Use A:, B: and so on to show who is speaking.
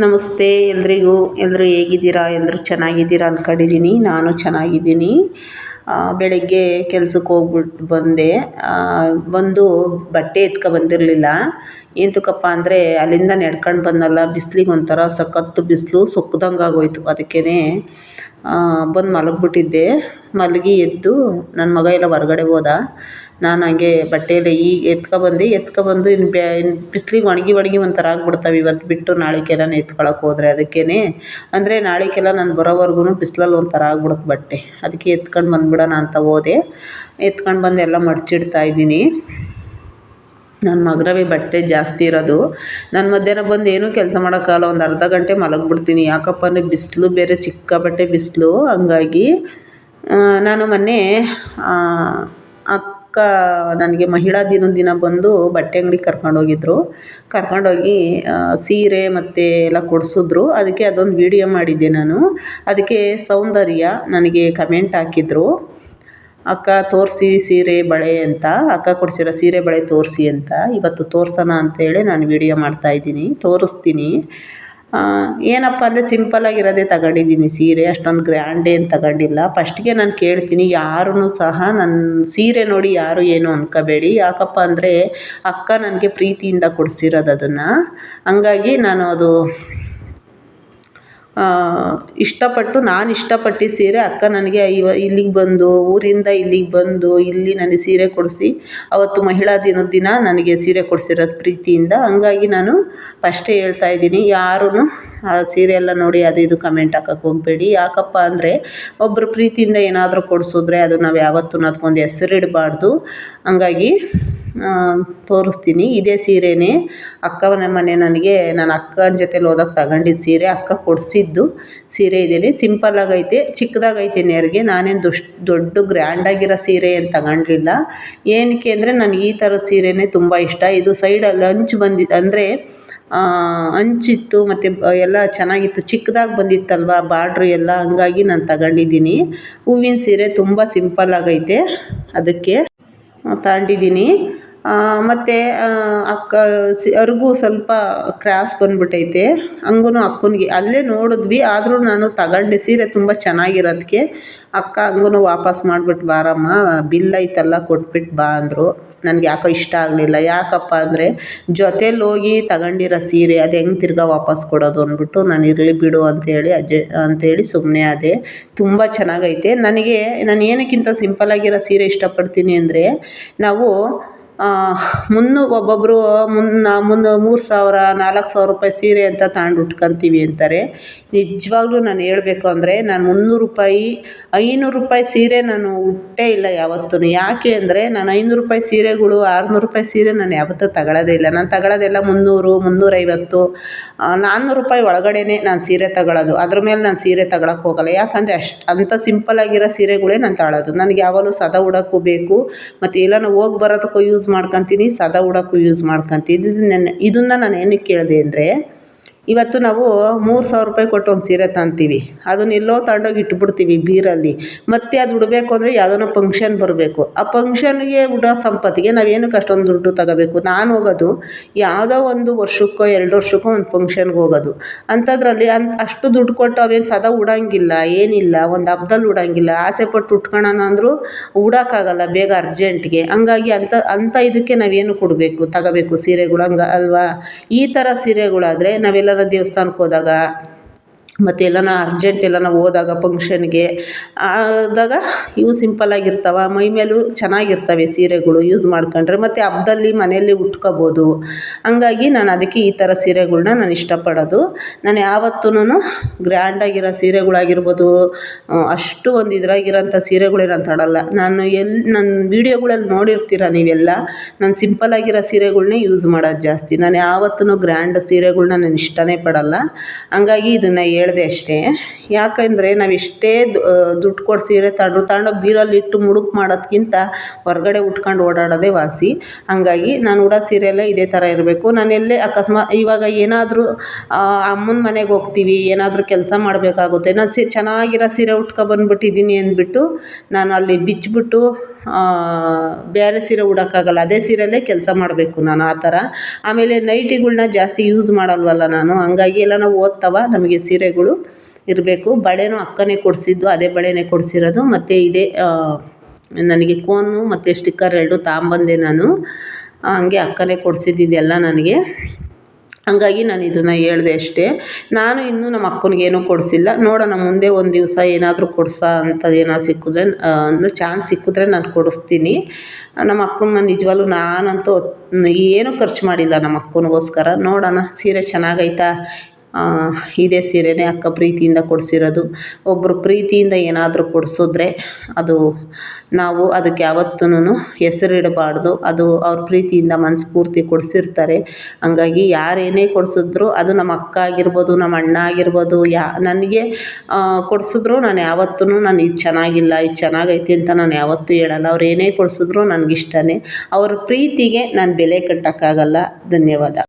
A: ನಮಸ್ತೆ ಎಲ್ರಿಗೂ. ಎಲ್ಲರೂ ಹೇಗಿದ್ದೀರಾ? ಎಲ್ಲರೂ ಚೆನ್ನಾಗಿದ್ದೀರಾ ಅಂದ್ಕೊಂಡಿದ್ದೀನಿ. ನಾನು ಚೆನ್ನಾಗಿದ್ದೀನಿ. ಬೆಳಗ್ಗೆ ಕೆಲ್ಸಕ್ಕೆ ಹೋಗ್ಬಿಟ್ಟು ಬಂದೆ. ಬಂದು ಬಟ್ಟೆ ಬಂದಿರಲಿಲ್ಲ. ಏಂತಕ್ಕಪ್ಪ ಅಂದರೆ ಅಲ್ಲಿಂದ ನಡ್ಕೊಂಡು ಬಂದಲ್ಲ, ಬಿಸಿಲಿಗೆ ಒಂಥರ ಸಖತ್ತು ಬಿಸಿಲು ಸೊಕ್ಕದಂಗೆ ಆಗೋಯ್ತು. ಅದಕ್ಕೇ ಬಂದು ಮಲಗಿಬಿಟ್ಟಿದ್ದೆ. ಮಲಗಿ ಎದ್ದು ನನ್ನ ಮಗ ಎಲ್ಲ ಹೊರಗಡೆ ಹೋದ. ನಾನು ಹಂಗೆ ಬಟ್ಟೆಯೆಲ್ಲ ಈಗ ಎತ್ಕೊಬಂದು ಇನ್ನು ಬಿಸಿಲಿಗೆ ಒಣಗಿ ಒಂಥರ ಆಗ್ಬಿಡ್ತಾವೆ. ಇವತ್ತು ಬಿಟ್ಟು ನಾಳೆಗೆಲ್ಲ ಎತ್ಕೊಳಕ್ಕೆ ಹೋದರೆ ಅದಕ್ಕೇ ಅಂದರೆ ನಾಳೆಗೆಲ್ಲ ನಾನು ಬರೋವರೆಗೂ ಬಿಸಿಲಲ್ಲಿ ಒಂಥರ ಆಗ್ಬಿಡುತ್ತೆ ಬಟ್ಟೆ. ಅದಕ್ಕೆ ಎತ್ಕೊಂಡು ಬಂದುಬಿಡೋಣ ಅಂತ ಹೋದೆ. ಎತ್ಕೊಂಡು ಬಂದು ಎಲ್ಲ ಮಡಚಿಡ್ತಾಯಿದ್ದೀನಿ. ನನ್ನ ಮಗರವೇ ಬಟ್ಟೆ ಜಾಸ್ತಿ ಇರೋದು. ನಾನು ಮಧ್ಯಾಹ್ನ ಬಂದು ಏನೂ ಕೆಲಸ ಮಾಡೋಕ್ಕಾಗಲ್ಲ, ಒಂದು ಅರ್ಧ ಗಂಟೆ ಮಲಗಿಬಿಡ್ತೀನಿ. ಯಾಕಪ್ಪ ಅಂದರೆ ಬಿಸಿಲು ಬೇರೆ, ಸಿಕ್ಕಾಪಟ್ಟೆ ಬಿಸಿಲು. ಹಂಗಾಗಿ ನಾನು ಮೊನ್ನೆ ಅಕ್ಕ ನನಗೆ ಮಹಿಳಾ ದಿನ ಬಂದು ಬಟ್ಟೆ ಅಂಗಡಿಗೆ ಕರ್ಕೊಂಡೋಗಿ ಸೀರೆ ಮತ್ತು ಎಲ್ಲ ಕೊಡಿಸಿದ್ರು. ಅದಕ್ಕೆ ಅದೊಂದು ವೀಡಿಯೋ ಮಾಡಿದ್ದೆ ನಾನು. ಅದಕ್ಕೆ ಸೌಂದರ್ಯ ನನಗೆ ಕಮೆಂಟ್ ಹಾಕಿದ್ರು, ಅಕ್ಕ ತೋರಿಸಿ ಸೀರೆ ಬಳೆ ಅಂತ, ಅಕ್ಕ ಕೊಡಿಸಿರೋ ಸೀರೆ ಬಳೆ ತೋರಿಸಿ ಅಂತ. ಇವತ್ತು ತೋರಿಸೋಣ ಅಂತೇಳಿ ನಾನು ವೀಡಿಯೋ ಮಾಡ್ತಾಯಿದ್ದೀನಿ, ತೋರಿಸ್ತೀನಿ. ಏನಪ್ಪ ಅಂದರೆ ಸಿಂಪಲ್ಲಾಗಿರೋದೇ ತಗೊಂಡಿದ್ದೀನಿ ಸೀರೆ, ಅಷ್ಟೊಂದು ಗ್ರ್ಯಾಂಡ್ ಏನು ತಗೊಂಡಿಲ್ಲ. ಫಸ್ಟಿಗೆ ನಾನು ಕೇಳ್ತೀನಿ, ಯಾರೂ ಸಹ ನನ್ನ ಸೀರೆ ನೋಡಿ ಯಾರು ಏನು ಅಂದ್ಕೋಬೇಡಿ. ಯಾಕಪ್ಪ ಅಂದರೆ ಅಕ್ಕ ನನಗೆ ಪ್ರೀತಿಯಿಂದ ಕೊಡಿಸಿರೋದು ಅದನ್ನು. ಹಂಗಾಗಿ ನಾನು ಅದು ನಾನು ಇಷ್ಟಪಟ್ಟು ಸೀರೆ ಅಕ್ಕ ನನಗೆ ಇಲ್ಲಿಗೆ ಬಂದು, ಊರಿಂದ ಇಲ್ಲಿಗೆ ಬಂದು ಇಲ್ಲಿ ನನಗೆ ಸೀರೆ ಕೊಡಿಸಿ ಅವತ್ತು ಮಹಿಳಾ ದಿನ ನನಗೆ ಸೀರೆ ಕೊಡಿಸಿರೋದು ಪ್ರೀತಿಯಿಂದ. ಹಂಗಾಗಿ ನಾನು ಫಸ್ಟೇ ಹೇಳ್ತಾಯಿದ್ದೀನಿ, ಯಾರೂ ಆ ಸೀರೆ ಎಲ್ಲ ನೋಡಿ ಅದು ಇದು ಕಮೆಂಟ್ ಹಾಕೋಕ್ಕೆ ಹೋಗಬೇಡಿ. ಯಾಕಪ್ಪ ಅಂದರೆ ಒಬ್ಬರು ಪ್ರೀತಿಯಿಂದ ಏನಾದರೂ ಕೊಡಿಸಿದ್ರೆ ಅದು ನಾವು ಯಾವತ್ತೂ ಅದಕ್ಕೊಂದು ಹೆಸರಿಡಬಾರ್ದು. ಹಂಗಾಗಿ ತೋರಿಸ್ತೀನಿ. ಇದೇ ಸೀರೆನೇ ಅಕ್ಕ ಮೊನ್ನೆ ನನಗೆ ನನ್ನ ಅಕ್ಕನ ಜೊತೆಲಿ ಹೋದಾಗ ತಗೊಂಡಿದ್ದು ಸೀರೆ, ಅಕ್ಕ ಕೊಡಿಸಿದ್ದು ಸೀರೆ ಇದೇನೆ. ಸಿಂಪಲ್ಲಾಗೈತೆ, ಚಿಕ್ಕದಾಗೈತೆ ನೆರಿಗೆ. ನಾನೇನು ದೊಡ್ಡ ಗ್ರ್ಯಾಂಡಾಗಿರೋ ಸೀರೆ ಏನು ತಗೊಂಡಿಲ್ಲ. ಏನಕ್ಕೆ ಅಂದರೆ ನನಗೆ ಈ ಥರ ಸೀರೆನೇ ತುಂಬ ಇಷ್ಟ. ಇದು ಸೈಡಲ್ಲಿ ಅಂಚು ಬಂದಿದ್ದು ಅಂದರೆ ಅಂಚಿತ್ತು ಮತ್ತು ಎಲ್ಲ ಚೆನ್ನಾಗಿತ್ತು, ಚಿಕ್ಕದಾಗಿ ಬಂದಿತ್ತಲ್ವ ಬಾರ್ಡ್ರು ಎಲ್ಲ. ಹಂಗಾಗಿ ನಾನು ತಗೊಂಡಿದ್ದೀನಿ. ಹೂವಿನ ಸೀರೆ ತುಂಬ ಸಿಂಪಲ್ಲಾಗೈತೆ, ಅದಕ್ಕೆ ತಗೊಂಡಿದ್ದೀನಿ. ಮತ್ತು ಅಕ್ಕ ಅವ್ರಿಗೂ ಸ್ವಲ್ಪ ಕ್ರಾಸ್ ಬಂದ್ಬಿಟ್ಟೈತೆ. ಹಂಗೂ ಅಕ್ಕನಿಗೆ ಅಲ್ಲೇ ನೋಡಿದ್ವಿ, ಆದರೂ ನಾನು ತಗೊಂಡೆ. ಸೀರೆ ತುಂಬ ಚೆನ್ನಾಗಿರೋದಕ್ಕೆ ಅಕ್ಕ ಹಂಗೂ ವಾಪಸ್ ಮಾಡಿಬಿಟ್ಟು ಬಾರಮ್ಮ, ಬಿಲ್ ಐತಲ್ಲ ಕೊಟ್ಬಿಟ್ಟು ಬಾ ಅಂದರು. ನನಗೆ ಯಾಕೋ ಇಷ್ಟ ಆಗಲಿಲ್ಲ. ಯಾಕಪ್ಪ ಅಂದರೆ ಜೊತೇಲಿ ಹೋಗಿ ತಗೊಂಡಿರೋ ಸೀರೆ ಅದು ಹೆಂಗೆ ತಿರ್ಗಾ ವಾಪಸ್ ಕೊಡೋದು ಅಂದ್ಬಿಟ್ಟು ನಾನು ಇರಲಿ ಬಿಡು ಅಂಥೇಳಿ ಸುಮ್ಮನೆ ಆದೆ. ತುಂಬ ಚೆನ್ನಾಗೈತೆ. ನಾನು ಏನಕ್ಕಿಂತ ಸಿಂಪಲ್ಲಾಗಿರೋ ಸೀರೆ ಇಷ್ಟಪಡ್ತೀನಿ ಅಂದರೆ, ನಾವು ಒಬ್ಬೊಬ್ಬರು 3,000 4,000 ರೂಪಾಯಿ ಸೀರೆ ಅಂತ ತಗೊಂಡು ಉಟ್ಕೊತೀವಿ ಅಂತಾರೆ. ನಿಜವಾಗ್ಲೂ ನಾನು ಹೇಳಬೇಕು ಅಂದರೆ ನಾನು 300 ರೂಪಾಯಿ 500 ರೂಪಾಯಿ ಸೀರೆ ನಾನು ಉಟ್ಟೇ ಇಲ್ಲ ಯಾವತ್ತೂ. ಯಾಕೆ ಅಂದರೆ ನಾನು 500 ರೂಪಾಯಿ ಸೀರೆಗಳು 600 ರೂಪಾಯಿ ಸೀರೆ ನಾನು ಯಾವತ್ತೂ ತಗೊಳ್ಳೋದೇ ಇಲ್ಲ. ನಾನು ತಗೊಳ್ಳೋದೆಲ್ಲ 300 350 400 ರೂಪಾಯಿ ಒಳಗಡೆನೇ ನಾನು ಸೀರೆ ತಗೊಳ್ಳೋದು. ಅದ್ರ ಮೇಲೆ ನಾನು ಸೀರೆ ತಗೊಳಕ್ಕೆ ಹೋಗಲ್ಲ. ಯಾಕಂದರೆ ಅಂಥ ಸಿಂಪಲ್ಲಾಗಿರೋ ಸೀರೆಗಳೇ ನಾನು ತಗೊಳ್ಳೋದು. ನನಗೆ ಯಾವಾಗಲೂ ಸದಾ ಉಡೋಕ್ಕೂ ಬೇಕು, ಮತ್ತು ಎಲ್ಲನೂ ಹೋಗಿ ಬರೋದಕ್ಕೂ ಯೂಸ್ ಮಾಡ್ಕೊತೀನಿ, ಸದಾ ಉಡೋಕ್ಕೂ ಯೂಸ್ ಮಾಡ್ಕೊತೀನಿ. ಇದನ್ನು ನಾನು ಏನಕ್ಕೆ ಕೇಳಿದೆ ಅಂದರೆ, ಇವತ್ತು ನಾವು 3,000 ರೂಪಾಯಿ ಕೊಟ್ಟು ಒಂದು ಸೀರೆ ತಗೊತೀವಿ, ಅದನ್ನ ಎಲ್ಲೋ ತಗೊಂಡೋಗಿ ಇಟ್ಬಿಡ್ತೀವಿ ಬೀರಲ್ಲಿ. ಮತ್ತು ಅದು ಉಡಬೇಕು ಅಂದರೆ ಯಾವುದೋ ಫಂಕ್ಷನ್ ಬರಬೇಕು. ಆ ಫಂಕ್ಷನ್ಗೆ ಉಡೋ ಸಂಪತ್ತಿಗೆ ನಾವೇನಕ್ಕೆ ಅಷ್ಟೊಂದು ದುಡ್ಡು ತಗೋಬೇಕು? ನಾನು ಹೋಗೋದು ಯಾವುದೋ ಒಂದು ವರ್ಷಕ್ಕೋ 2 ವರ್ಷಕ್ಕೋ ಒಂದು ಫಂಕ್ಷನ್ಗೆ ಹೋಗೋದು. ಅಂಥದ್ರಲ್ಲಿ ಅಷ್ಟು ದುಡ್ಡು ಕೊಟ್ಟು ಅವೇನು ಸದಾ ಉಡೋಂಗಿಲ್ಲ, ಏನಿಲ್ಲ. ಒಂದು ಹಬ್ದಲ್ಲಿ ಉಡೋಂಗಿಲ್ಲ. ಆಸೆ ಪಟ್ಟು ಉಟ್ಕೊಳ್ಳೋಣ ಅಂದರೂ ಉಡೋಕ್ಕಾಗಲ್ಲ ಬೇಗ ಅರ್ಜೆಂಟ್ಗೆ. ಹಂಗಾಗಿ ಅಂಥ ಇದಕ್ಕೆ ನಾವೇನು ತಗೋಬೇಕು ಸೀರೆಗಳು, ಅಲ್ವಾ? ಈ ಥರ ಸೀರೆಗಳಾದರೆ ನಾವೆಲ್ಲ ದೇವಸ್ಥಾನಕ್ಕೆ ಹೋದಾಗ, ಮತ್ತು ಎಲ್ಲನ ಅರ್ಜೆಂಟ್ ಎಲ್ಲನ ಹೋದಾಗ ಫಂಕ್ಷನ್ಗೆ ಆದಾಗ ಇವು ಸಿಂಪಲ್ಲಾಗಿರ್ತಾವೆ, ಮೈ ಮೇಲೂ ಚೆನ್ನಾಗಿರ್ತವೆ ಸೀರೆಗಳು ಯೂಸ್ ಮಾಡ್ಕೊಂಡ್ರೆ. ಮತ್ತು ಹಬ್ದಲ್ಲಿ ಮನೆಯಲ್ಲಿ ಉಟ್ಕೋಬೋದು. ಹಂಗಾಗಿ ನಾನು ಅದಕ್ಕೆ ಈ ಥರ ಸೀರೆಗಳ್ನ ನಾನು ಇಷ್ಟಪಡೋದು. ನಾನು ಯಾವತ್ತೂ ಗ್ರ್ಯಾಂಡಾಗಿರೋ ಸೀರೆಗಳಾಗಿರ್ಬೋದು, ಅಷ್ಟು ಒಂದು ಇದ್ರಾಗಿರೋಂಥ ಸೀರೆಗಳೇ ನಾನು ತಗೊಳ್ಳಲ್ಲ. ನನ್ನ ವೀಡಿಯೋಗಳಲ್ಲಿ ನೋಡಿರ್ತೀರ ನೀವೆಲ್ಲ, ನಾನು ಸಿಂಪಲ್ಲಾಗಿರೋ ಸೀರೆಗಳ್ನೇ ಯೂಸ್ ಮಾಡೋದು ಜಾಸ್ತಿ. ನಾನು ಯಾವತ್ತೂ ಗ್ರ್ಯಾಂಡ್ ಸೀರೆಗಳ್ನ ನಾನು ಇಷ್ಟನೇ ಪಡಲ್ಲ. ಹಂಗಾಗಿ ಇದನ್ನು ಹೇಳಿದೆ ಅಷ್ಟೇ. ಯಾಕೆಂದರೆ ನಾವು ಎಷ್ಟೇ ದುಡ್ಡು ಕೊಟ್ಟು ಸೀರೆ ತಗೊಂಡೋಗಿ ಬೀರಲ್ಲಿ ಇಟ್ಟು ಮುಡುಕು ಮಾಡೋದಕ್ಕಿಂತ ಹೊರಗಡೆ ಉಟ್ಕೊಂಡು ಓಡಾಡೋದೇ ವಾಸಿ. ಹಂಗಾಗಿ ನಾನು ಉಡೋ ಸೀರೆ ಎಲ್ಲ ಇದೇ ಥರ ಇರಬೇಕು. ನಾನು ಎಲ್ಲೇ ಅಕಸ್ಮಾತ್ ಇವಾಗ ಏನಾದರೂ ಅಮ್ಮನ ಮನೆಗೆ ಹೋಗ್ತೀವಿ, ಏನಾದರೂ ಕೆಲಸ ಮಾಡಬೇಕಾಗುತ್ತೆ, ನಾನು ಚೆನ್ನಾಗಿರೋ ಸೀರೆ ಉಟ್ಕೊಬಂದ್ಬಿಟ್ಟಿದ್ದೀನಿ ಅಂದ್ಬಿಟ್ಟು ನಾನು ಅಲ್ಲಿ ಬಿಚ್ಚಿಬಿಟ್ಟು ಬೇರೆ ಸೀರೆ ಉಡೋಕ್ಕಾಗಲ್ಲ, ಅದೇ ಸೀರೆಯಲ್ಲೇ ಕೆಲಸ ಮಾಡಬೇಕು ನಾನು ಆ ಥರ. ಆಮೇಲೆ ನೈಟಿಗಳ್ನ ಜಾಸ್ತಿ ಯೂಸ್ ಮಾಡಲ್ವಲ್ಲ ನಾನು, ಹಂಗಾಗಿ ಎಲ್ಲ ನಾವು ಓದ್ತವ ನಮಗೆ ಸೀರೆಗಳು ಇರಬೇಕು. ಬಳೆನೂ ಅಕ್ಕನೇ ಕೊಡಿಸಿದ್ದು, ಅದೇ ಬಳೆನೇ ಕೊಡಿಸಿರೋದು. ಮತ್ತು ಇದೇ ನನಗೆ ಕೋನು ಮತ್ತು ಸ್ಟಿಕ್ಕರ್ 2 ತಗೊಂಬಂದೆ ನಾನು, ಹಂಗೆ ಅಕ್ಕನೇ ಕೊಡಿಸಿದ್ದಿದ್ದೆಲ್ಲ ನನಗೆ. ಹಂಗಾಗಿ ನಾನು ಇದನ್ನು ಹೇಳಿದೆ ಅಷ್ಟೇ. ನಾನು ಇನ್ನೂ ನಮ್ಮ ಅಕ್ಕನಿಗೇನೂ ಕೊಡಿಸಿಲ್ಲ. ನೋಡೋಣ ಮುಂದೆ ಒಂದು ದಿವಸ ಏನಾದರೂ ಕೊಡಿಸೋ ಅಂಥದ್ದು ಏನಾದ್ರು ಸಿಕ್ಕಿದ್ರೆ, ಒಂದು ಚಾನ್ಸ್ ಸಿಕ್ಕಿದ್ರೆ ನಾನು ಕೊಡಿಸ್ತೀನಿ. ನಮ್ಮ ಅಕ್ಕನ ನಿಜವಾಗ್ಲೂ ನಾನಂತೂ ಏನೂ ಖರ್ಚು ಮಾಡಿಲ್ಲ ನಮ್ಮ ಅಕ್ಕನಿಗೋಸ್ಕರ. ನೋಡೋಣ ಸೀರೆ ಚೆನ್ನಾಗೈತಾ, ಇದೇ ಸೀರೆನೇ ಅಕ್ಕ ಪ್ರೀತಿಯಿಂದ ಕೊಡಿಸಿರೋದು. ಒಬ್ಬರು ಪ್ರೀತಿಯಿಂದ ಏನಾದರೂ ಕೊಡಿಸಿದ್ರೆ ಅದು ನಾವು ಅದಕ್ಕೆ ಯಾವತ್ತೂ ಹೆಸರಿಡಬಾರ್ದು. ಅದು ಅವ್ರ ಪ್ರೀತಿಯಿಂದ ಮನಸ್ಫೂರ್ತಿ ಕೊಡಿಸಿರ್ತಾರೆ. ಹಂಗಾಗಿ ಯಾರೇನೇ ಕೊಡಿಸಿದ್ರು, ಅದು ನಮ್ಮ ಅಕ್ಕ ಆಗಿರ್ಬೋದು, ನಮ್ಮ ಅಣ್ಣ ಆಗಿರ್ಬೋದು, ನನಗೆ ಕೊಡಿಸಿದ್ರು ನಾನು ಯಾವತ್ತೂ ನಾನು ಇದು ಚೆನ್ನಾಗಿಲ್ಲ, ಇದು ಚೆನ್ನಾಗೈತೆ ಅಂತ ನಾನು ಯಾವತ್ತೂ ಹೇಳಲ್ಲ. ಅವ್ರು ಏನೇ ಕೊಡಿಸಿದ್ರು ನನಗಿಷ್ಟನೇ. ಅವ್ರ ಪ್ರೀತಿಗೆ ನಾನು ಬೆಲೆ ಕಟ್ಟೋಕ್ಕಾಗಲ್ಲ. ಧನ್ಯವಾದ.